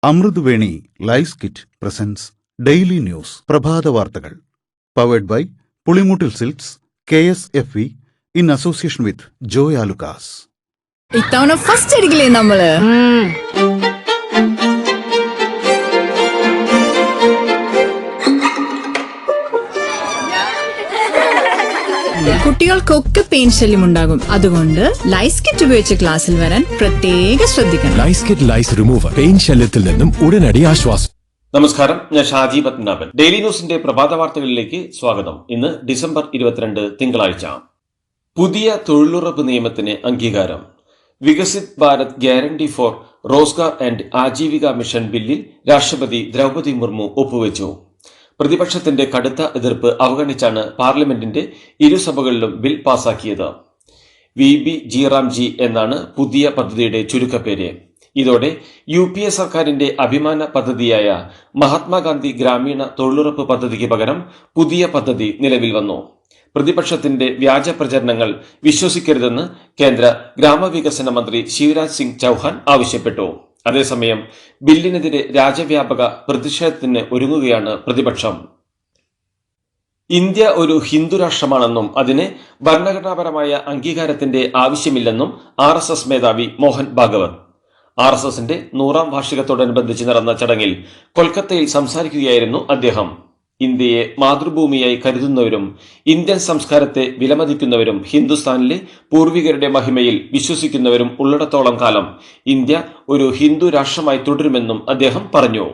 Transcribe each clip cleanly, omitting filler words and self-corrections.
Amruthaveni lice kit presents daily news പ്രഭാത വാർത്തകൾ powered by Pulimoottil silks KSFE in association with Joy Alukkas. ഇത്തവണ first അടിക്കില്ലേ നമ്മള്? കുട്ടികൾക്കൊക്കെ പെയിൻ ശല്യം ഉണ്ടാകും. അതുകൊണ്ട് ലൈസ് കിറ്റ് ഉപയോഗിച്ച് ക്ലാസ്സിൽ വരാൻ പ്രത്യേക ശ്രദ്ധിക്കണം. ലൈസ് കിറ്റ് ലൈസ് റിമൂവർ പെയിൻ ശല്യത്തിൽ നിന്നും ഉടനടി ആശ്വാസം. നമസ്കാരം, ഞാൻ ഷാജി പത്മനാഭൻ. ഡെയിലി ന്യൂസിന്റെ പ്രഭാത വാർത്തകളിലേക്ക് സ്വാഗതം. ഇന്ന് ഡിസംബർ 22 തിങ്കളാഴ്ച. പുതിയ തൊഴിലുറപ്പ് നിയമത്തിന് അംഗീകാരം. Viksit Bharat guarantee four Rozgar and Aajeevika mission ബില്ലിൽ രാഷ്ട്രപതി ദ്രൗപദി മുർമു ഒപ്പുവെച്ചു. പ്രതിപക്ഷത്തിന്റെ കടുത്ത എതിർപ്പ് അവഗണിച്ചാണ് പാർലമെന്റിന്റെ ഇരുസഭകളിലും ബിൽ പാസാക്കിയത്. VBG റാംജി എന്നാണ് പുതിയ പദ്ധതിയുടെ ചുരുക്കപ്പേര്. ഇതോടെ UPA സർക്കാരിന്റെ അഭിമാന പദ്ധതിയായ മഹാത്മാഗാന്ധി ഗ്രാമീണ തൊഴിലുറപ്പ് പദ്ധതിക്ക് പകരം പുതിയ പദ്ധതി നിലവിൽ വന്നു. പ്രതിപക്ഷത്തിന്റെ വ്യാജ പ്രചരണങ്ങൾ വിശ്വസിക്കരുതെന്ന് കേന്ദ്ര ഗ്രാമവികസന മന്ത്രി ശിവരാജ് സിംഗ് ചൌഹാൻ ആവശ്യപ്പെട്ടു. അതേസമയം ബില്ലിനെതിരെ രാജ്യവ്യാപക പ്രതിഷേധത്തിന് ഒരുങ്ങുകയാണ് പ്രതിപക്ഷം. ഇന്ത്യ ഒരു ഹിന്ദു രാഷ്ട്രമാണെന്നും അതിന് ഭരണഘടനാപരമായ അംഗീകാരത്തിന്റെ ആവശ്യമില്ലെന്നും RSS മേധാവി മോഹൻ ഭാഗവത്. RSSന്റെ 100ാം വാർഷികത്തോടനുബന്ധിച്ച് നടന്ന ചടങ്ങിൽ കൊൽക്കത്തയിൽ സംസാരിക്കുകയായിരുന്നു അദ്ദേഹം. ഇന്ത്യയെ മാതൃഭൂമിയായി കരുതുന്നവരും ഇന്ത്യൻ സംസ്കാരത്തെ വിലമതിക്കുന്നവരും ഹിന്ദുസ്ഥാനിലെ പൂർവികരുടെ മഹിമയിൽ വിശ്വസിക്കുന്നവരും ഉള്ളിടത്തോളം കാലം ഇന്ത്യ ഒരു ഹിന്ദു രാഷ്ട്രമായി തുടരുമെന്നും അദ്ദേഹം പറഞ്ഞു.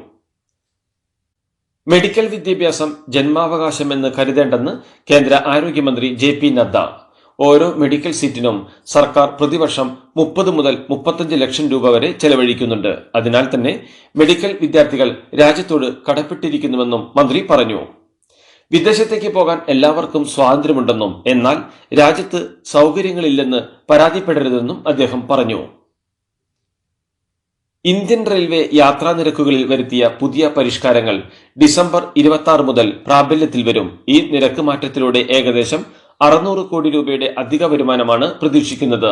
മെഡിക്കൽ വിദ്യാഭ്യാസം ജന്മാവകാശമെന്ന് കരുതേണ്ടെന്ന് കേന്ദ്ര ആരോഗ്യമന്ത്രി JP നദ്ദ. ഓരോ മെഡിക്കൽ സീറ്റിനും സർക്കാർ പ്രതിവർഷം 30 മുതൽ 35 ലക്ഷം രൂപ വരെ ചെലവഴിക്കുന്നുണ്ട്. അതിനാൽ തന്നെ മെഡിക്കൽ വിദ്യാർത്ഥികൾ രാജ്യത്തോട് കടപ്പെട്ടിരിക്കുന്നുവെന്നും മന്ത്രി പറഞ്ഞു. വിദേശത്തേക്ക് പോകാൻ എല്ലാവർക്കും സ്വാതന്ത്ര്യമുണ്ടെന്നും എന്നാൽ രാജ്യത്ത് സൗകര്യങ്ങളില്ലെന്ന് പരാതിപ്പെടരുതെന്നും അദ്ദേഹം പറഞ്ഞു. ഇന്ത്യൻ റെയിൽവേ യാത്രാ നിരക്കുകളിൽ വരുത്തിയ പുതിയ പരിഷ്കാരങ്ങൾ ഡിസംബർ 26 മുതൽ പ്രാബല്യത്തിൽ വരും. ഈ നിരക്ക് മാറ്റത്തിലൂടെ ഏകദേശം 600 കോടി രൂപയുടെ അധിക വരുമാനമാണ് പ്രതീക്ഷിക്കുന്നത്.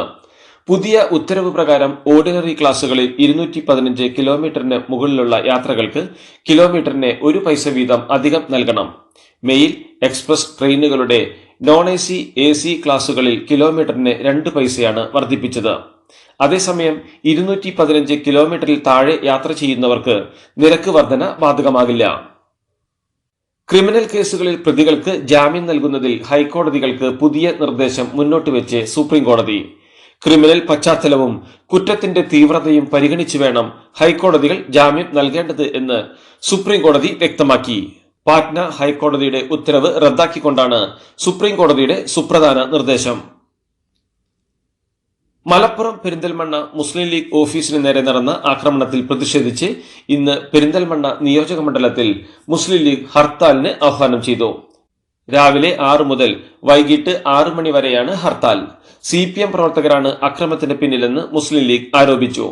പുതിയ ഉത്തരവ് പ്രകാരം ഓർഡിനറി ക്ലാസുകളിൽ 215 കിലോമീറ്ററിന് മുകളിലുള്ള യാത്രകൾക്ക് കിലോമീറ്ററിന് 1 പൈസ വീതം അധികം നൽകണം. മെയിൽ എക്സ്പ്രസ് ട്രെയിനുകളുടെ non-AC, AC ക്ലാസുകളിൽ കിലോമീറ്ററിന് 2 പൈസയാണ് വർദ്ധിപ്പിച്ചത്. അതേസമയം 215 കിലോമീറ്ററിൽ താഴെ യാത്ര ചെയ്യുന്നവർക്ക് നിരക്ക് വർധന ബാധകമാകില്ല. ക്രിമിനൽ കേസുകളിൽ പ്രതികൾക്ക് ജാമ്യം നൽകുന്നതിൽ ഹൈക്കോടതികൾക്ക് പുതിയ നിർദ്ദേശം മുന്നോട്ട് വെച്ച് സുപ്രീം കോടതി. ക്രിമിനൽ പശ്ചാത്തലവും കുറ്റത്തിന്റെ തീവ്രതയും പരിഗണിച്ചു വേണം ഹൈക്കോടതികൾ ജാമ്യം നൽകേണ്ടത് എന്ന് സുപ്രീം കോടതി വ്യക്തമാക്കി. പാറ്റ്ന ഹൈക്കോടതിയുടെ ഉത്തരവ് റദ്ദാക്കിക്കൊണ്ടാണ് സുപ്രീം കോടതിയുടെ സുപ്രധാന നിർദ്ദേശം. മലപ്പുറം പെരിന്തൽമണ്ണ മുസ്ലിം ലീഗ് ഓഫീസിന് നേരെ നടന്ന ആക്രമണത്തിൽ പ്രതിഷേധിച്ച് ഇന്ന് പെരിന്തൽമണ്ണ നിയോജക മണ്ഡലത്തിൽ മുസ്ലിം ലീഗ് ഹർത്താലിന് ആഹ്വാനം ചെയ്തു. രാവിലെ 6 മുതൽ വൈകിട്ട് 6 മണി വരെയാണ് ഹർത്താൽ. CPM പ്രവർത്തകരാണ് അക്രമത്തിന് പിന്നിലെന്ന് മുസ്ലിം ലീഗ് ആരോപിച്ചു.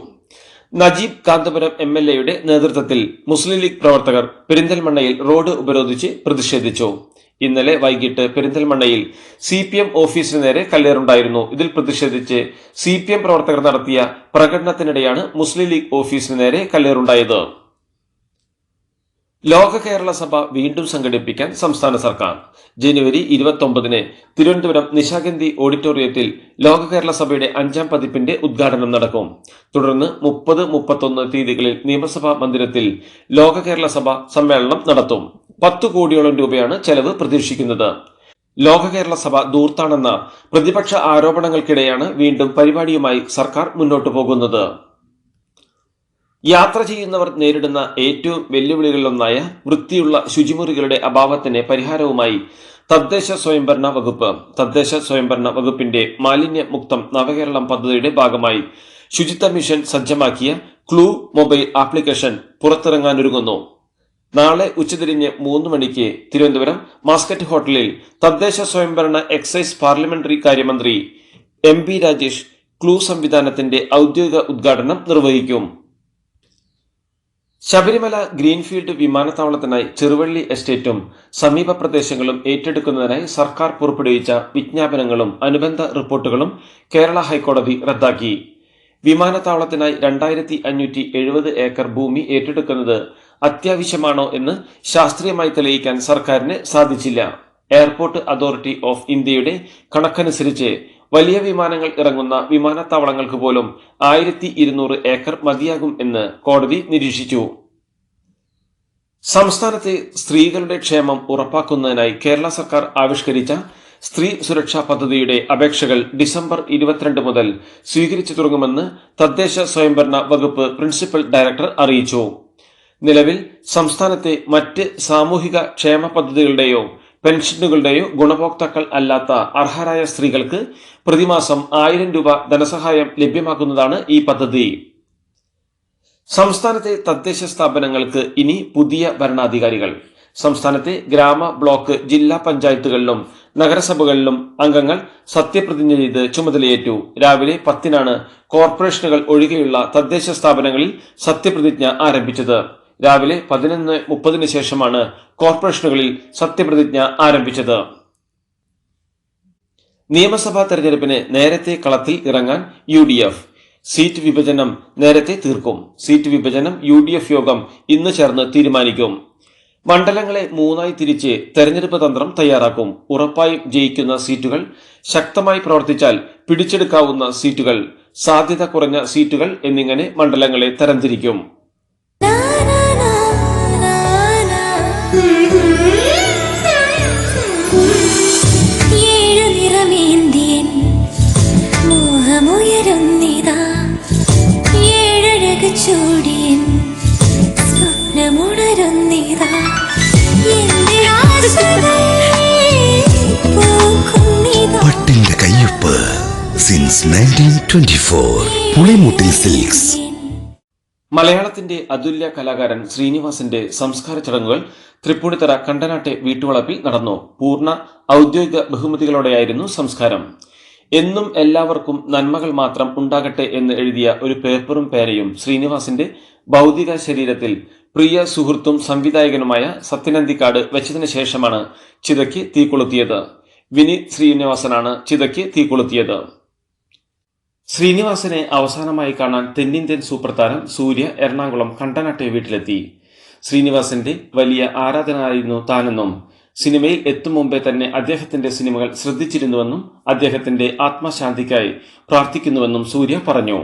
നജീബ് കാന്തപുരം MLA നേതൃത്വത്തിൽ മുസ്ലിം ലീഗ് പ്രവർത്തകർ പെരിന്തൽമണ്ണയിൽ റോഡ് ഉപരോധിച്ച് പ്രതിഷേധിച്ചു. ഇന്നലെ വൈകിട്ട് പെരിന്തൽമണ്ണയിൽ CPM ഓഫീസിന് നേരെ കല്ലേറുണ്ടായിരുന്നു. ഇതിൽ പ്രതിഷേധിച്ച് CPM പ്രവർത്തകർ നടത്തിയ പ്രകടനത്തിനിടെയാണ് മുസ്ലിം ലീഗ് ഓഫീസിന് നേരെ കല്ലേറുണ്ടായത്. ലോക കേരള സഭ വീണ്ടും സംഘടിപ്പിക്കാൻ സംസ്ഥാന സർക്കാർ. ജനുവരി 29 തിരുവനന്തപുരം നിശാഗന്ധി ഓഡിറ്റോറിയത്തിൽ ലോക കേരള സഭയുടെ 5ാം പതിപ്പിന്റെ ഉദ്ഘാടനം നടക്കും. തുടർന്ന് 30, 31 തീയതികളിൽ നിയമസഭാ മന്ദിരത്തിൽ ലോക കേരള സഭ സമ്മേളനം നടത്തും. 10 കോടിയോളം രൂപയാണ് ചെലവ് പ്രതീക്ഷിക്കുന്നത്. ലോക കേരള സഭ ദൂർത്താണെന്ന പ്രതിപക്ഷ ആരോപണങ്ങൾക്കിടെയാണ് വീണ്ടും പരിപാടിയുമായി സർക്കാർ മുന്നോട്ടു പോകുന്നത്. യാത്ര ചെയ്യുന്നവർ നേരിടുന്ന ഏറ്റവും വെല്ലുവിളികളിലൊന്നായ വൃത്തിയുള്ള ശുചിമുറികളുടെ അഭാവത്തിന് പരിഹാരവുമായി തദ്ദേശ സ്വയംഭരണ വകുപ്പിന്റെ മാലിന്യമുക്തം നവകേരളം പദ്ധതിയുടെ ഭാഗമായി ശുചിത്വ മിഷൻ സജ്ജമാക്കിയ ക്ലൂ മൊബൈൽ ആപ്ലിക്കേഷൻ പുറത്തിറങ്ങാനൊരുങ്ങുന്നു. നാളെ ഉച്ചതിരിഞ്ഞ് 3 മണിക്ക് തിരുവനന്തപുരം മാസ്കറ്റ് ഹോട്ടലിൽ തദ്ദേശ സ്വയംഭരണ എക്സൈസ് പാർലമെന്ററി കാര്യമന്ത്രി MB രാജേഷ് ക്ലൂ സംവിധാനത്തിന്റെ ഔദ്യോഗിക ഉദ്ഘാടനം നിർവഹിക്കും. ശബരിമല ഗ്രീൻഫീൽഡ് വിമാനത്താവളത്തിനായി ചെറുവള്ളി എസ്റ്റേറ്റും സമീപ പ്രദേശങ്ങളും ഏറ്റെടുക്കുന്നതിനായി സർക്കാർ പുറപ്പെടുവിച്ച വിജ്ഞാപനങ്ങളും അനുബന്ധ റിപ്പോർട്ടുകളും കേരള ഹൈക്കോടതി റദ്ദാക്കി. വിമാനത്താവളത്തിനായി 2570 ഏക്കർ ഭൂമി ഏറ്റെടുക്കുന്നത് അത്യാവശ്യമാണോ എന്ന് ശാസ്ത്രീയമായി തെളിയിക്കാൻ സർക്കാരിന് സാധിച്ചില്ല. എയർപോർട്ട് അതോറിറ്റി ഓഫ് ഇന്ത്യയുടെ കണക്കനുസരിച്ച് വലിയ വിമാനങ്ങൾ ഇറങ്ങുന്ന വിമാനത്താവളങ്ങൾക്ക് പോലും 1200 ഏക്കർ മതിയാകും എന്ന് കോടതി നിരീക്ഷിച്ചു. സംസ്ഥാനത്തെ സ്ത്രീകളുടെ ക്ഷേമം ഉറപ്പാക്കുന്നതിനായി കേരള സർക്കാർ ആവിഷ്കരിച്ച സ്ത്രീ സുരക്ഷാ പദ്ധതിയുടെ അപേക്ഷകൾ ഡിസംബർ 22 മുതൽ സ്വീകരിച്ചു തുടങ്ങുമെന്ന് തദ്ദേശ സ്വയംഭരണ വകുപ്പ് പ്രിൻസിപ്പൽ ഡയറക്ടർ അറിയിച്ചു. നിലവിൽ സംസ്ഥാനത്തെ മറ്റ് സാമൂഹിക ക്ഷേമ പദ്ധതികളുടെയോ പെൻഷനുകളുടെയോ ഗുണഭോക്താക്കൾ അല്ലാത്ത അർഹരായ സ്ത്രീകൾക്ക് പ്രതിമാസം 1000 രൂപ ധനസഹായം ലഭ്യമാക്കുന്നതാണ് ഈ പദ്ധതി. സംസ്ഥാനത്തെ തദ്ദേശ സ്ഥാപനങ്ങൾക്ക് ഇനി പുതിയ ഭരണാധികാരികൾ. സംസ്ഥാനത്തെ ഗ്രാമ, ബ്ലോക്ക്, ജില്ലാ പഞ്ചായത്തുകളിലും നഗരസഭകളിലും അംഗങ്ങൾ സത്യപ്രതിജ്ഞ ചെയ്ത് ചുമതലയേറ്റു. രാവിലെ 10-നാണ് കോർപ്പറേഷനുകൾ ഒഴികെയുള്ള തദ്ദേശ സ്ഥാപനങ്ങളിൽ സത്യപ്രതിജ്ഞ ആരംഭിച്ചത്. രാവിലെ 11:30 ശേഷമാണ് കോർപ്പറേഷനുകളിൽ സത്യപ്രതിജ്ഞ ആരംഭിച്ചത്. നിയമസഭാ തെരഞ്ഞെടുപ്പിന് നേരത്തെ കളത്തിൽ ഇറങ്ങാൻ UDF. സീറ്റ് വിഭജനം നേരത്തെ തീർക്കും. സീറ്റ് വിഭജനം UDF യോഗം ഇന്ന് ചേർന്ന് തീരുമാനിക്കും. മണ്ഡലങ്ങളെ 3ആയി തിരിച്ച് തെരഞ്ഞെടുപ്പ് തന്ത്രം തയ്യാറാക്കും. ഉറപ്പായും ജയിക്കുന്ന സീറ്റുകൾ, ശക്തമായി പ്രവർത്തിച്ചാൽ പിടിച്ചെടുക്കാവുന്ന സീറ്റുകൾ, സാധ്യത കുറഞ്ഞ സീറ്റുകൾ എന്നിങ്ങനെ മണ്ഡലങ്ങളെ തരംതിരിക്കും. പട്ടിന്റെ കയ്യൊപ്പ് സിൻസ് 1924 പുളിമുട്ടിൽ സിൽക്സ്. മലയാളത്തിന്റെ അതുല്യ കലാകാരൻ ശ്രീനിവാസന്റെ സംസ്കാര ചടങ്ങുകൾ തൃപ്പൂണിത്തറ കണ്ടനാട്ടെ വീട്ടുവളപ്പിൽ നടന്നു. പൂർണ്ണ ഔദ്യോഗിക ബഹുമതികളോടെയായിരുന്നു സംസ്കാരം. എന്നും എല്ലാവർക്കും നന്മകൾ മാത്രം ഉണ്ടാകട്ടെ എന്ന് എഴുതിയ ഒരു പേപ്പറും പേനയും ശ്രീനിവാസന്റെ ഭൗതിക ശരീരത്തിൽ പ്രിയ സുഹൃത്തും സംവിധായകനുമായ സത്യനന്ദിക്കാട് വെച്ചതിനു ശേഷമാണ് ചിതയ്ക്ക് തീ കൊളുത്തിയത്. വിനീത് ശ്രീനിവാസനാണ് ചിതയ്ക്ക് തീ കൊളുത്തിയത്. ശ്രീനിവാസനെ അവസാനമായി കാണാൻ തെന്നിന്ത്യൻ സൂപ്പർ താരം സൂര്യ എറണാകുളം കണ്ടനാട്ടെ വീട്ടിലെത്തി. ശ്രീനിവാസന്റെ വലിയ ആരാധകനായിരുന്നു താനെന്നും സിനിമയിൽ എത്തും മുമ്പേ തന്നെ അദ്ദേഹത്തിന്റെ സിനിമകൾ ശ്രദ്ധിച്ചിരുന്നുവെന്നും അദ്ദേഹത്തിന്റെ ആത്മശാന്തിക്കായി പ്രാർത്ഥിക്കുന്നുവെന്നും സൂര്യ പറഞ്ഞു.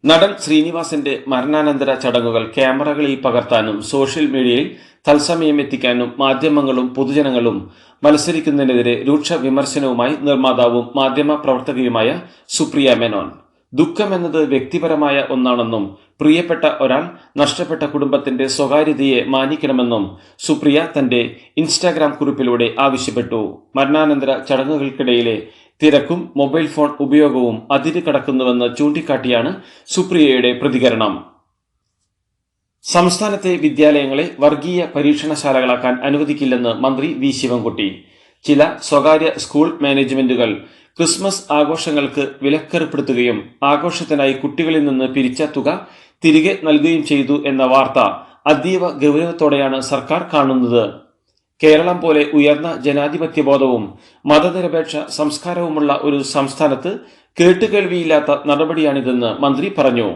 നടൻ ശ്രീനിവാസന്റെ മരണാനന്തര ചടങ്ങുകൾ ക്യാമറകളിൽ പകർത്താനും സോഷ്യൽ മീഡിയയിൽ തത്സമയം എത്തിക്കാനും മാധ്യമങ്ങളും പൊതുജനങ്ങളും മത്സരിക്കുന്നതിനെതിരെ രൂക്ഷ വിമർശനവുമായി നിർമ്മാതാവും മാധ്യമ പ്രവർത്തകയുമായ സുപ്രിയ മേനോൻ. ദുഃഖമെന്നത് വ്യക്തിപരമായ ഒന്നാണെന്നും പ്രിയപ്പെട്ട ഒരാൾ നഷ്ടപ്പെട്ട കുടുംബത്തിന്റെ സ്വകാര്യതയെ മാനിക്കണമെന്നും സുപ്രിയ തന്റെ ഇൻസ്റ്റാഗ്രാം കുറിപ്പിലൂടെ ആവശ്യപ്പെട്ടു. മരണാനന്തര ചടങ്ങുകൾക്കിടയിലെ തിരക്കും മൊബൈൽ ഫോൺ ഉപയോഗവും അതിര് കടക്കുന്നുവെന്ന് ചൂണ്ടിക്കാട്ടിയാണ് സുപ്രിയയുടെ പ്രതികരണം. സംസ്ഥാനത്തെ വിദ്യാലയങ്ങളെ വർഗീയ പരീക്ഷണശാലകളാക്കാൻ അനുവദിക്കില്ലെന്ന് മന്ത്രി വി ശിവൻകുട്ടി. ചില സ്വകാര്യ സ്കൂൾ മാനേജ്മെന്റുകൾ ക്രിസ്മസ് ആഘോഷങ്ങൾക്ക് വിലക്കേർപ്പെടുത്തുകയും ആഘോഷത്തിനായി കുട്ടികളിൽ നിന്ന് പിരിച്ച തുക തിരികെ നൽകുകയും ചെയ്തു എന്ന വാർത്ത അതീവ ഗൗരവത്തോടെയാണ് സർക്കാർ കാണുന്നത്. കേരളം പോലെ ഉയർന്ന ജനാധിപത്യബോധവും മതനിരപേക്ഷ സംസ്കാരവുമുള്ള ഒരു സംസ്ഥാനത്ത് കേട്ടുകേൾവിയില്ലാത്ത നടപടിയാണിതെന്ന് മന്ത്രി പറഞ്ഞു.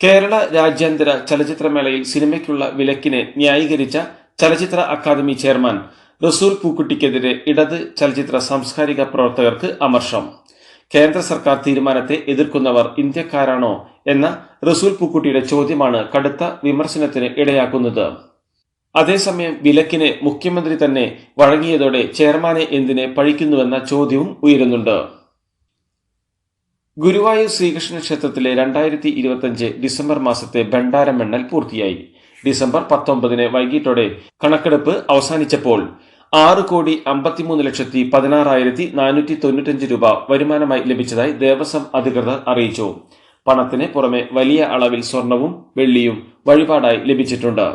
കേരള രാജ്യാന്തര ചലച്ചിത്രമേളയിൽ സിനിമയ്ക്കുള്ള വിലക്കിനെ ന്യായീകരിച്ച ചലച്ചിത്ര അക്കാദമി ചെയർമാൻ റസൂൽ പൂക്കുട്ടിക്കെതിരെ ഇടത് ചലച്ചിത്ര സാംസ്കാരിക പ്രവർത്തകർക്ക് അമർഷം. കേന്ദ്ര സർക്കാർ തീരുമാനത്തെ എതിർക്കുന്നവർ ഇന്ത്യക്കാരാണോ എന്ന റസൂൽ പൂക്കുട്ടിയുടെ ചോദ്യമാണ് കടുത്ത വിമർശനത്തിന് ഇടയാക്കുന്നത്. അതേസമയം വിലക്കിന് മുഖ്യമന്ത്രി തന്നെ വഴങ്ങിയതോടെ ചെയർമാനെ എന്തിനെ പഴിക്കുന്നുവെന്ന ചോദ്യവും ഉയരുന്നുണ്ട്. ഗുരുവായൂർ ശ്രീകൃഷ്ണ ക്ഷേത്രത്തിലെ 2025 ഡിസംബർ മാസത്തെ ഭണ്ഡാരമെണ്ണൽ പൂർത്തിയായി. ഡിസംബർ 19 വൈകിട്ടോടെ കണക്കെടുപ്പ് അവസാനിച്ചപ്പോൾ 6,53,16,495 രൂപ വരുമാനമായി ലഭിച്ചതായി ദേവസ്വം അധികൃതർ അറിയിച്ചു. പണത്തിന് പുറമെ വലിയ അളവിൽ സ്വർണവും വെള്ളിയും വഴിപാടായി ലഭിച്ചിട്ടുണ്ട്.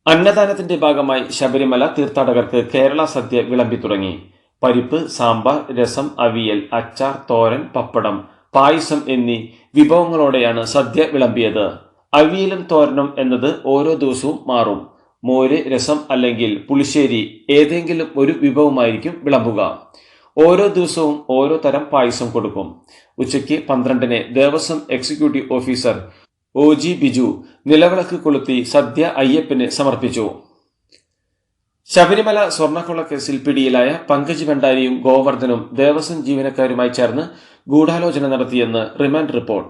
അന്നദാനത്തിന്റെ ഭാഗമായി ശബരിമല തീർത്ഥാടകർക്ക് കേരള സദ്യ വിളമ്പി തുടങ്ങി. പരിപ്പ്, സാമ്പാർ, രസം, അവിയൽ, അച്ചാർ, തോരൻ, പപ്പടം, പായസം എന്നീ വിഭവങ്ങളോടെയാണ് സദ്യ വിളമ്പിയത്. അവിയലും തോരനും എന്നത് ഓരോ ദിവസവും മാറും. മോര്, രസം അല്ലെങ്കിൽ പുളിശ്ശേരി ഏതെങ്കിലും ഒരു വിഭവമായിരിക്കും വിളമ്പുക. ഓരോ ദിവസവും ഓരോ തരം പായസം കൊടുക്കും. ഉച്ചയ്ക്ക് 12-ന് Devaswom executive officer OG Biju നിലവിളക്ക് കൊളുത്തി സദ്യ അയ്യപ്പന് സമർപ്പിച്ചു. ശബരിമല സ്വർണ്ണക്കൊള്ളക്കേസിൽ പിടിയിലായ പങ്കജ് ഭണ്ഡാരിയും ഗോവർദ്ധനും ദേവസ്വം ജീവനക്കാരുമായി ചേർന്ന് ഗൂഢാലോചന നടത്തിയെന്ന് റിമാൻഡ് റിപ്പോർട്ട്.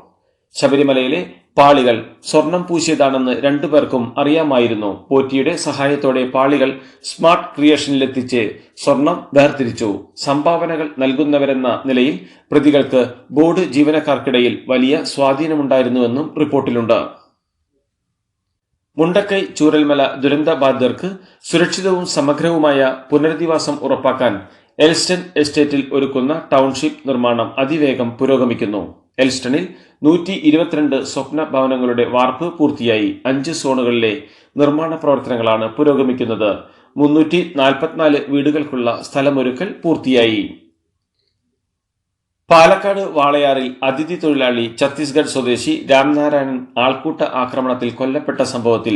ശബരിമലയിലെ പാളികൾ സ്വർണം പൂശിയതാണെന്ന് രണ്ടുപേർക്കും അറിയാമായിരുന്നു. പോറ്റിയുടെ സഹായത്തോടെ പാളികൾ സ്മാർട്ട് ക്രിയേഷനിലെത്തിച്ച് സ്വർണം വേർതിരിച്ചു. സംഭാവനകൾ നൽകുന്നവരെന്ന നിലയിൽ പ്രതികൾക്ക് ബോർഡ് ജീവനക്കാർക്കിടയിൽ വലിയ സ്വാധീനമുണ്ടായിരുന്നുവെന്നും റിപ്പോർട്ടിലുണ്ട്. മുണ്ടക്കൈ ചൂരൽമല ദുരന്ത ബാധിതർക്ക് സുരക്ഷിതവും സമഗ്രവുമായ പുനരധിവാസം ഉറപ്പാക്കാൻ എൽസ്റ്റൺ എസ്റ്റേറ്റിൽ ഒരുക്കുന്ന ടൗൺഷിപ്പ് നിർമ്മാണം അതിവേഗം പുരോഗമിക്കുന്നു. എൽസ്റ്റണിൽ 122 സ്വപ്ന ഭവനങ്ങളുടെ വാർപ്പ് പൂർത്തിയായി. 5 സോണുകളിലെ നിർമ്മാണ പ്രവർത്തനങ്ങളാണ് പുരോഗമിക്കുന്നത്. 344 വീടുകൾക്കുള്ള സ്ഥലമൊരുക്കൽ പൂർത്തിയായി. പാലക്കാട് വാളയാറിൽ അതിഥി തൊഴിലാളി ഛത്തീസ്ഗഡ് സ്വദേശി രാംനാരായണൻ ആൾക്കൂട്ട ആക്രമണത്തിൽ കൊല്ലപ്പെട്ട സംഭവത്തിൽ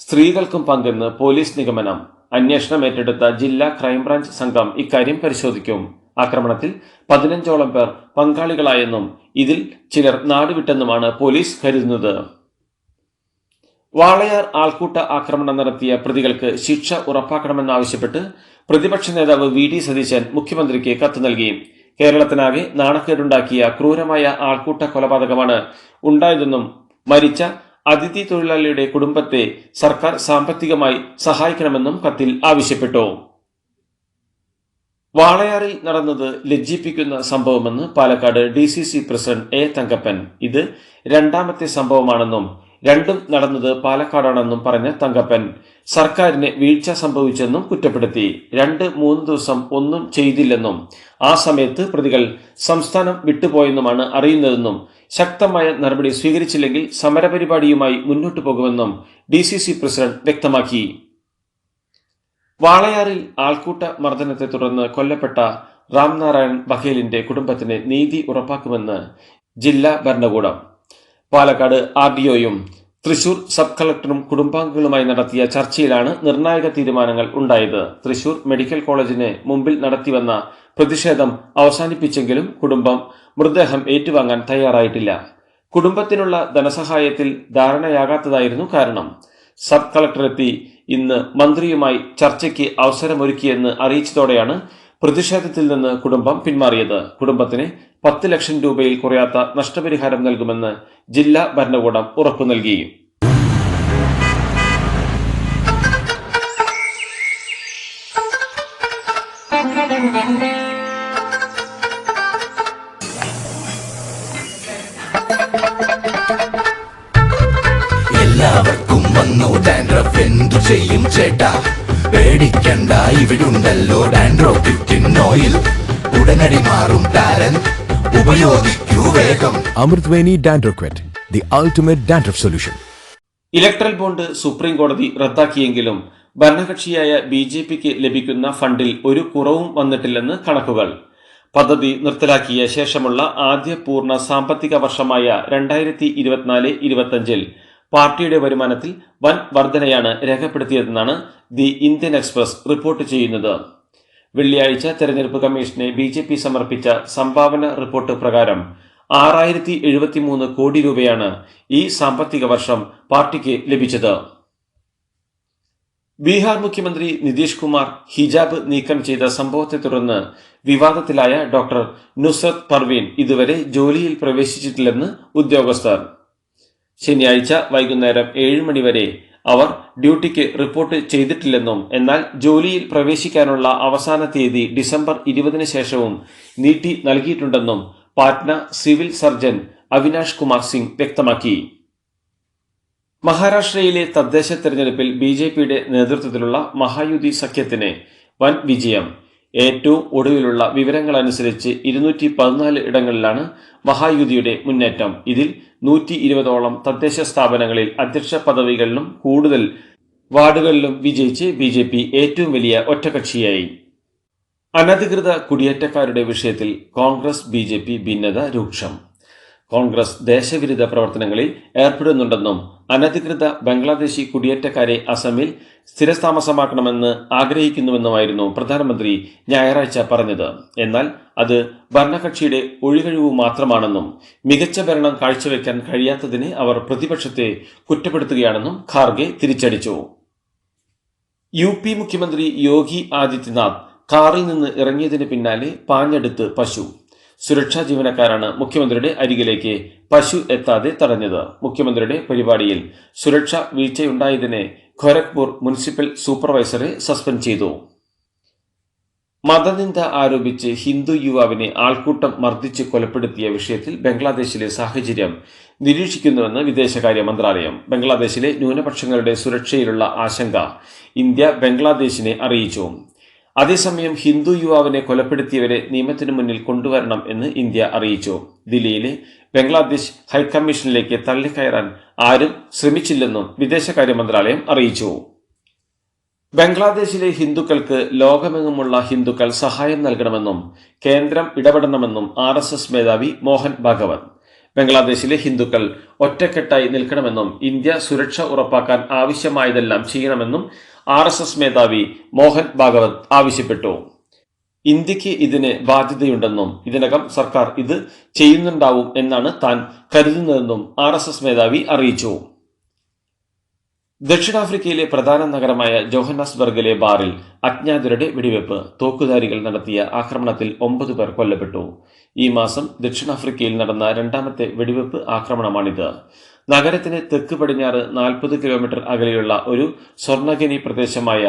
സ്ത്രീകൾക്കും പങ്കെന്ന് പോലീസ് നിഗമനം. അന്വേഷണം ഏറ്റെടുത്ത ജില്ലാ ക്രൈംബ്രാഞ്ച് സംഘം ഇക്കാര്യം പരിശോധിക്കും. ആക്രമണത്തിൽ 15ഓളം പേർ പങ്കാളികളായെന്നും ഇതിൽ ചിലർ നാടുവിട്ടെന്നുമാണ് പോലീസ് കരുതുന്നത്. വാളയാർ ആൾക്കൂട്ട ആക്രമണം നടത്തിയ പ്രതികൾക്ക് ശിക്ഷ ഉറപ്പാക്കണമെന്നാവശ്യപ്പെട്ട് പ്രതിപക്ഷ നേതാവ് VD സതീശൻ മുഖ്യമന്ത്രിക്ക് കത്ത് നൽകി. കേരളത്തിനാകെ നാണക്കേടുണ്ടാക്കിയ ക്രൂരമായ ആൾക്കൂട്ട കൊലപാതകമാണ് ഉണ്ടായതെന്നും മരിച്ച അതിഥി തൊഴിലാളിയുടെ കുടുംബത്തെ സർക്കാർ സാമ്പത്തികമായി സഹായിക്കണമെന്നും കത്തിൽ ആവശ്യപ്പെട്ടു. വാളയാറിൽ നടന്നത് ലജ്ജിപ്പിക്കുന്ന സംഭവമെന്ന് Palakkad DCC president A Thankappan. ഇത് രണ്ടാമത്തെ സംഭവമാണെന്നും രണ്ടും നടന്നത് പാലക്കാടാണെന്നും പറഞ്ഞ തങ്കപ്പൻ സർക്കാരിന് വീഴ്ച സംഭവിച്ചെന്നും കുറ്റപ്പെടുത്തി. 2-3 ദിവസം ഒന്നും ചെയ്തില്ലെന്നും ആ സമയത്ത് പ്രതികൾ സംസ്ഥാനം വിട്ടുപോയെന്നുമാണ് അറിയുന്നതെന്നും ശക്തമായ നടപടി സ്വീകരിച്ചില്ലെങ്കിൽ സമരപരിപാടിയുമായി മുന്നോട്ടു പോകുമെന്നും DCC പ്രസിഡന്റ് വ്യക്തമാക്കി. വാളയാറിൽ ആൾക്കൂട്ട മർദ്ദനത്തെ തുടർന്ന് കൊല്ലപ്പെട്ട രാംനാരായൺ ബഘേലിന്റെ കുടുംബത്തിന് നീതി ഉറപ്പാക്കുമെന്ന് ജില്ലാ ഭരണകൂടം. പാലക്കാട് RDOയും തൃശൂർ സബ് കളക്ടറും കുടുംബാംഗങ്ങളുമായി നടത്തിയ ചർച്ചയിലാണ് നിർണായക തീരുമാനങ്ങൾ ഉണ്ടായത്. തൃശൂർ മെഡിക്കൽ കോളേജിന് മുമ്പിൽ നടത്തിവന്ന പ്രതിഷേധം അവസാനിപ്പിച്ചെങ്കിലും കുടുംബം മൃതദേഹം ഏറ്റുവാങ്ങാൻ തയ്യാറായിട്ടില്ല. കുടുംബത്തിനുള്ള ധനസഹായത്തിൽ ധാരണയാകാത്തതായിരുന്നു കാരണം. സബ് കളക്ടറെത്തി ഇന്ന് മന്ത്രിയുമായി ചർച്ചയ്ക്ക് അവസരമൊരുക്കിയെന്ന് അറിയിച്ചതോടെയാണ് പ്രതിഷേധത്തിൽ നിന്ന് കുടുംബം പിന്മാറിയത്. കുടുംബത്തിന് 10 ലക്ഷം രൂപയിൽ കുറയാത്ത നഷ്ടപരിഹാരം നൽകുമെന്ന് ജില്ലാ ഭരണകൂടം ഉറപ്പു നൽകി. എല്ലാവർക്കും വന്നു ഡാൻഡ്രഫ്, എന്തു ചെയ്യും ചേട്ടാ? പേടിക്കണ്ട, ഇവിടുണ്ടല്ലോ ഡാൻഡ്രോഫിറ്റിൻ ഓയിൽ. ഉടനടി മാറും ടാരൻ, ഉപയോഗിക്കൂ വേഗം. Amrutveni Dandroquit, the ultimate dandruff solution. Electoral bond supreme കോടതി റദ്ദാക്കിയെങ്കിലും ഭരണകക്ഷിയായ BJPക്ക് ലഭിക്കുന്ന ഫണ്ടിൽ ഒരു കുറവും വന്നിട്ടില്ലെന്ന് കണക്കുകൾ. പദ്ധതി നിർത്തലാക്കിയ ശേഷമുള്ള ആദ്യ പൂർണ്ണ സാമ്പത്തിക വർഷമായ 2024-25 പാർട്ടിയുടെ വരുമാനത്തിൽ വൻ വർധനയാണ് രേഖപ്പെടുത്തിയതെന്നാണ് ദി ഇന്ത്യൻ എക്സ്പ്രസ് റിപ്പോർട്ട് ചെയ്യുന്നത്. വെള്ളിയാഴ്ച തെരഞ്ഞെടുപ്പ് കമ്മീഷന് BJP സമർപ്പിച്ച സംഭാവന റിപ്പോർട്ട് പ്രകാരം 6073 കോടി രൂപയാണ് ഈ സാമ്പത്തിക വർഷം പാർട്ടിക്ക് ലഭിച്ചത്. ബീഹാർ മുഖ്യമന്ത്രി നിതീഷ് കുമാർ ഹിജാബ് നീക്കം ചെയ്ത സംഭവത്തെ തുടർന്ന് വിവാദത്തിലായ ഡോക്ടർ നുസ്രത്ത് പർവീൻ ഇതുവരെ ജോലിയിൽ പ്രവേശിച്ചിട്ടില്ലെന്ന് ഉദ്യോഗസ്ഥർ. ശനിയാഴ്ച വൈകുന്നേരം 7 മണി വരെ അവർ ഡ്യൂട്ടിക്ക് റിപ്പോർട്ട് ചെയ്തിട്ടില്ലെന്നും എന്നാൽ ജോലിയിൽ പ്രവേശിക്കാനുള്ള അവസാന തീയതി ഡിസംബർ 20 ശേഷവും നീട്ടി നൽകിയിട്ടുണ്ടെന്നും പാറ്റ്ന സിവിൽ സർജൻ അവിനാഷ് കുമാർ സിംഗ് വ്യക്തമാക്കി. മഹാരാഷ്ട്രയിലെ തദ്ദേശ തെരഞ്ഞെടുപ്പിൽ BJPയുടെ നേതൃത്വത്തിലുള്ള മഹായുതി സഖ്യത്തിന് വൻ വിജയം. ഏറ്റവും ഒടുവിലുള്ള വിവരങ്ങളനുസരിച്ച് 214 ഇടങ്ങളിലാണ് മഹായുതിയുടെ മുന്നേറ്റം. ഇതിൽ 120ഓളം തദ്ദേശ സ്ഥാപനങ്ങളിൽ അധ്യക്ഷ പദവികളിലും കൂടുതൽ വാർഡുകളിലും വിജയിച്ച് BJP ഏറ്റവും വലിയ ഒറ്റകക്ഷിയായി. അനധികൃത കുടിയേറ്റക്കാരുടെ വിഷയത്തിൽ കോൺഗ്രസ് BJP ഭിന്നത രൂക്ഷം. കോൺഗ്രസ് ദേശവിരുദ്ധ പ്രവർത്തനങ്ങളിൽ ഏർപ്പെടുന്നുണ്ടെന്നും അനധികൃത ബംഗ്ലാദേശി കുടിയേറ്റക്കാരെ അസമിൽ സ്ഥിരതാമസമാക്കണമെന്ന് ആഗ്രഹിക്കുന്നുവെന്നുമായിരുന്നു പ്രധാനമന്ത്രി ഞായറാഴ്ച പറഞ്ഞത്. എന്നാൽ അത് ഭരണകക്ഷിയുടെ ഒഴികഴിവ് മാത്രമാണെന്നും മികച്ച ഭരണം കാഴ്ചവെക്കാൻ കഴിയാത്തതിന് അവർ പ്രതിപക്ഷത്തെ കുറ്റപ്പെടുത്തുകയാണെന്നും ഖാർഗെ തിരിച്ചടിച്ചു. UP മുഖ്യമന്ത്രി യോഗി ആദിത്യനാഥ് കാറിൽ നിന്ന് ഇറങ്ങിയതിന് പിന്നാലെ പാഞ്ഞെടുത്ത് പശു. സുരക്ഷാ ജീവനക്കാരാണ് മുഖ്യമന്ത്രിയുടെ അരികിലേക്ക് പശു എത്താതെ തടഞ്ഞത്. മുഖ്യമന്ത്രിയുടെ പരിപാടിയിൽ സുരക്ഷാ വീഴ്ചയുണ്ടായതിനെ ഖൊരഗ്പൂർ മുനിസിപ്പൽ സൂപ്പർവൈസറെ സസ്പെൻഡ് ചെയ്തു. മതനിന്ദ ആരോപിച്ച് ഹിന്ദു യുവാവിനെ ആൾക്കൂട്ടം മർദ്ദിച്ച് കൊലപ്പെടുത്തിയ വിഷയത്തിൽ ബംഗ്ലാദേശിലെ സാഹചര്യം നിരീക്ഷിക്കുന്നുവെന്ന് വിദേശകാര്യ മന്ത്രാലയം. ബംഗ്ലാദേശിലെ ന്യൂനപക്ഷങ്ങളുടെ സുരക്ഷയിലുള്ള ആശങ്ക ഇന്ത്യ ബംഗ്ലാദേശിനെ അറിയിച്ചു. അതേസമയം ഹിന്ദു യുവാവിനെ കൊലപ്പെടുത്തിയവരെ നിയമത്തിനു മുന്നിൽ കൊണ്ടുവരണം എന്ന് ഇന്ത്യ അറിയിച്ചു. ദില്ലിയിലെ ബംഗ്ലാദേശ് ഹൈക്കമ്മീഷനിലേക്ക് തള്ളിക്കയറാൻ ആരും ശ്രമിച്ചില്ലെന്നും വിദേശകാര്യ മന്ത്രാലയം അറിയിച്ചു. ബംഗ്ലാദേശിലെ ഹിന്ദുക്കൾക്ക് ലോകമെങ്ങുമുള്ള ഹിന്ദുക്കൾ സഹായം നൽകണമെന്നും കേന്ദ്രം ഇടപെടണമെന്നും RSS മേധാവി മോഹൻ ഭാഗവത്. ബംഗ്ലാദേശിലെ ഹിന്ദുക്കൾ ഒറ്റക്കെട്ടായി നിൽക്കണമെന്നും ഇന്ത്യ സുരക്ഷ ഉറപ്പാക്കാൻ ആവശ്യമായതെല്ലാം ചെയ്യണമെന്നും RSS മേധാവി മോഹൻ ഭാഗവത് ആവശ്യപ്പെട്ടു. ഇന്ത്യക്ക് ഇതിന് ബാധ്യതയുണ്ടെന്നും ഇതിനകം സർക്കാർ ഇത് ചെയ്യുന്നുണ്ടാവും എന്നാണ് താൻ കരുതുന്നതെന്നും RSS മേധാവി അറിയിച്ചു. ദക്ഷിണാഫ്രിക്കയിലെ പ്രധാന നഗരമായ ജോഹന്നാസ്ബർഗിലെ ബാറിൽ അജ്ഞാതരുടെ വെടിവെപ്പ്. തോക്കുധാരികൾ നടത്തിയ ആക്രമണത്തിൽ 9 പേർ കൊല്ലപ്പെട്ടു. ഈ മാസം ദക്ഷിണാഫ്രിക്കയിൽ നടന്ന രണ്ടാമത്തെ വെടിവെപ്പ് ആക്രമണമാണിത്. നഗരത്തിന് തെക്ക് പടിഞ്ഞാറ് 40 കിലോമീറ്റർ അകലെയുള്ള ഒരു സ്വർണ്ണഖനി പ്രദേശമായ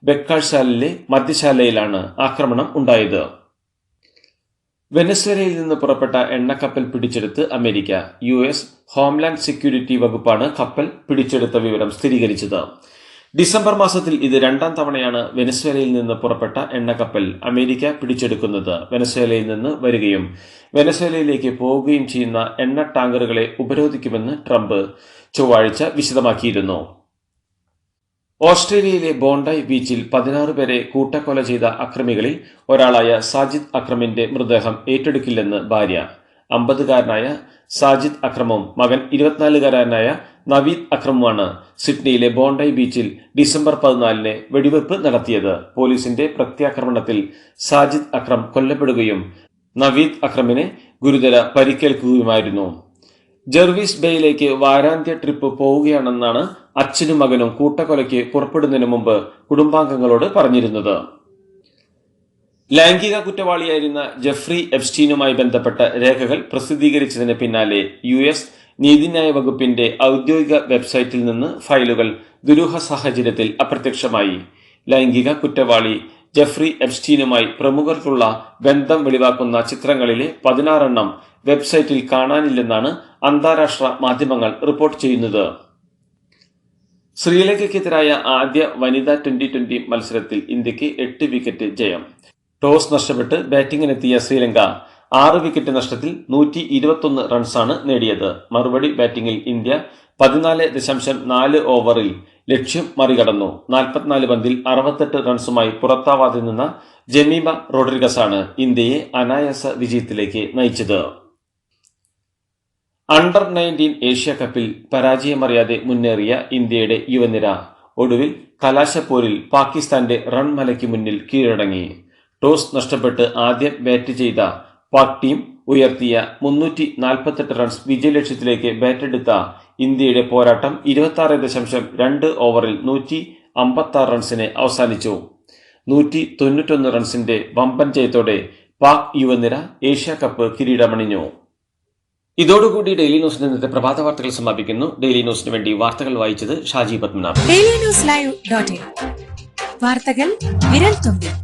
ബെക്കാഴ്സാലിലെ മദ്യശാലയിലാണ് ആക്രമണം ഉണ്ടായത്. വെനസ്വേലയിൽ നിന്ന് പുറപ്പെട്ട എണ്ണക്കപ്പൽ പിടിച്ചെടുത്ത് അമേരിക്ക. US ഹോംലാൻഡ് സെക്യൂരിറ്റി വകുപ്പാണ് കപ്പൽ പിടിച്ചെടുത്ത വിവരം സ്ഥിരീകരിച്ചത്. ഡിസംബർ മാസത്തിൽ ഇത് 2ാം തവണയാണ് വെനസ്വേലയിൽ നിന്ന് പുറപ്പെട്ട എണ്ണക്കപ്പൽ അമേരിക്ക പിടിച്ചെടുക്കുന്നത്. വെനസ്വേലയിൽ നിന്ന് വരികയും വെനസ്വേലയിലേക്ക് പോവുകയും ചെയ്യുന്ന എണ്ണ ടാങ്കറുകളെ ഉപരോധിക്കുമെന്ന് ട്രംപ് ചൊവ്വാഴ്ച വിശദമാക്കിയിരുന്നു. ഓസ്ട്രേലിയയിലെ ബോണ്ടായി ബീച്ചിൽ 16 പേരെ കൂട്ടക്കൊല ചെയ്ത അക്രമികളിൽ ഒരാളായ സാജിദ് അക്രമിന്റെ മൃതദേഹം ഏറ്റെടുക്കില്ലെന്ന് ഭാര്യ. 50-കാരനായ സാജിദ് അക്രമും മകൻ 24-കാരനായ നവീദ് അക്രമുമാണ് സിഡ്നിയിലെ ബോണ്ടായി ബീച്ചിൽ ഡിസംബർ 14-ന് വെടിവെപ്പ് നടത്തിയത്. പോലീസിന്റെ പ്രത്യാക്രമണത്തിൽ സാജിദ് അക്രം കൊല്ലപ്പെടുകയും നവീദ് അക്രമിന് ഗുരുതര പരിക്കേൽക്കുകയുമായിരുന്നു. ജെർവീസ് ബേയിലേക്ക് വാരാന്ത്യ ട്രിപ്പ് പോവുകയാണെന്നാണ് അച്ഛനും മകനും കൂട്ടക്കൊലയ്ക്ക് പുറപ്പെടുന്നതിന് മുമ്പ് കുടുംബാംഗങ്ങളോട് പറഞ്ഞിരുന്നത്. ലൈംഗിക കുറ്റവാളിയായിരുന്ന ജെഫ്രി എപ്സ്റ്റീനുമായി ബന്ധപ്പെട്ട രേഖകൾ പ്രസിദ്ധീകരിച്ചതിന് പിന്നാലെ US നീതിന്യായ വകുപ്പിന്റെ ഔദ്യോഗിക വെബ്സൈറ്റിൽ നിന്ന് ഫയലുകൾ ദുരൂഹ സാഹചര്യത്തിൽ അപ്രത്യക്ഷമായി. ലൈംഗിക കുറ്റവാളി ജെഫ്രി എപ്സ്റ്റീനുമായി പ്രമുഖർക്കുള്ള ബന്ധം വെളിവാക്കുന്ന ചിത്രങ്ങളിലെ 16 എണ്ണം വെബ്സൈറ്റിൽ കാണാനില്ലെന്നാണ് അന്താരാഷ്ട്ര മാധ്യമങ്ങൾ റിപ്പോർട്ട് ചെയ്യുന്നത്. ശ്രീലങ്കയ്ക്കെതിരായ ആദ്യ വനിതാ T20 മത്സരത്തിൽ ഇന്ത്യക്ക് 8 വിക്കറ്റ് ജയം. ടോസ് നഷ്ടപ്പെട്ട് ബാറ്റിംഗിനെത്തിയ ശ്രീലങ്ക 6 വിക്കറ്റ് നഷ്ടത്തിൽ 121 റൺസാണ് നേടിയത്. മറുപടി ബാറ്റിംഗിൽ ഇന്ത്യ 14.4 ഓവറിൽ ലക്ഷ്യം മറികടന്നു. 44 പന്തിൽ 68 റൺസുമായി പുറത്താവാതെ നിന്ന ജമീമ റോഡ്രിഗസാണ് ഇന്ത്യയെ അനായാസ വിജയത്തിലേക്ക് നയിച്ചത്. അണ്ടർ 19 ഏഷ്യ കപ്പിൽ പരാജയമറിയാതെ മുന്നേറിയ ഇന്ത്യയുടെ യുവനിര ഒടുവിൽ കലാശപ്പോരിൽ പാകിസ്ഥാന്റെ റൺ മലയ്ക്ക് മുന്നിൽ കീഴടങ്ങി. ടോസ് നഷ്ടപ്പെട്ട് ആദ്യം ബാറ്റ് ചെയ്ത പാക് ടീം ഉയർത്തിയ 348 റൺസ് വിജയലക്ഷ്യത്തിലേക്ക് ബാറ്റെടുത്ത ഇന്ത്യയുടെ പോരാട്ടം 26.2 ഓവറിൽ 156 റൺസിന് അവസാനിച്ചു. 191 റൺസിന്റെ വമ്പൻ ജയത്തോടെ പാക് യുവനിര ഏഷ്യ കപ്പ് കിരീടമണിഞ്ഞു. ഇതോടുകൂടി ഡെയിലി ന്യൂസിന്റെ ഇന്നത്തെ പ്രഭാത വാർത്തകൾ സമാപിക്കുന്നു. ഡെയിലി ന്യൂസിന് വേണ്ടി വാർത്തകൾ വായിച്ചത് ഷാജി പത്മനാഭൻ. ഡെയിലി ന്യൂസ് ലൈവ്.in വാർത്തകൾ വിരൽ തുമ്പിൽ.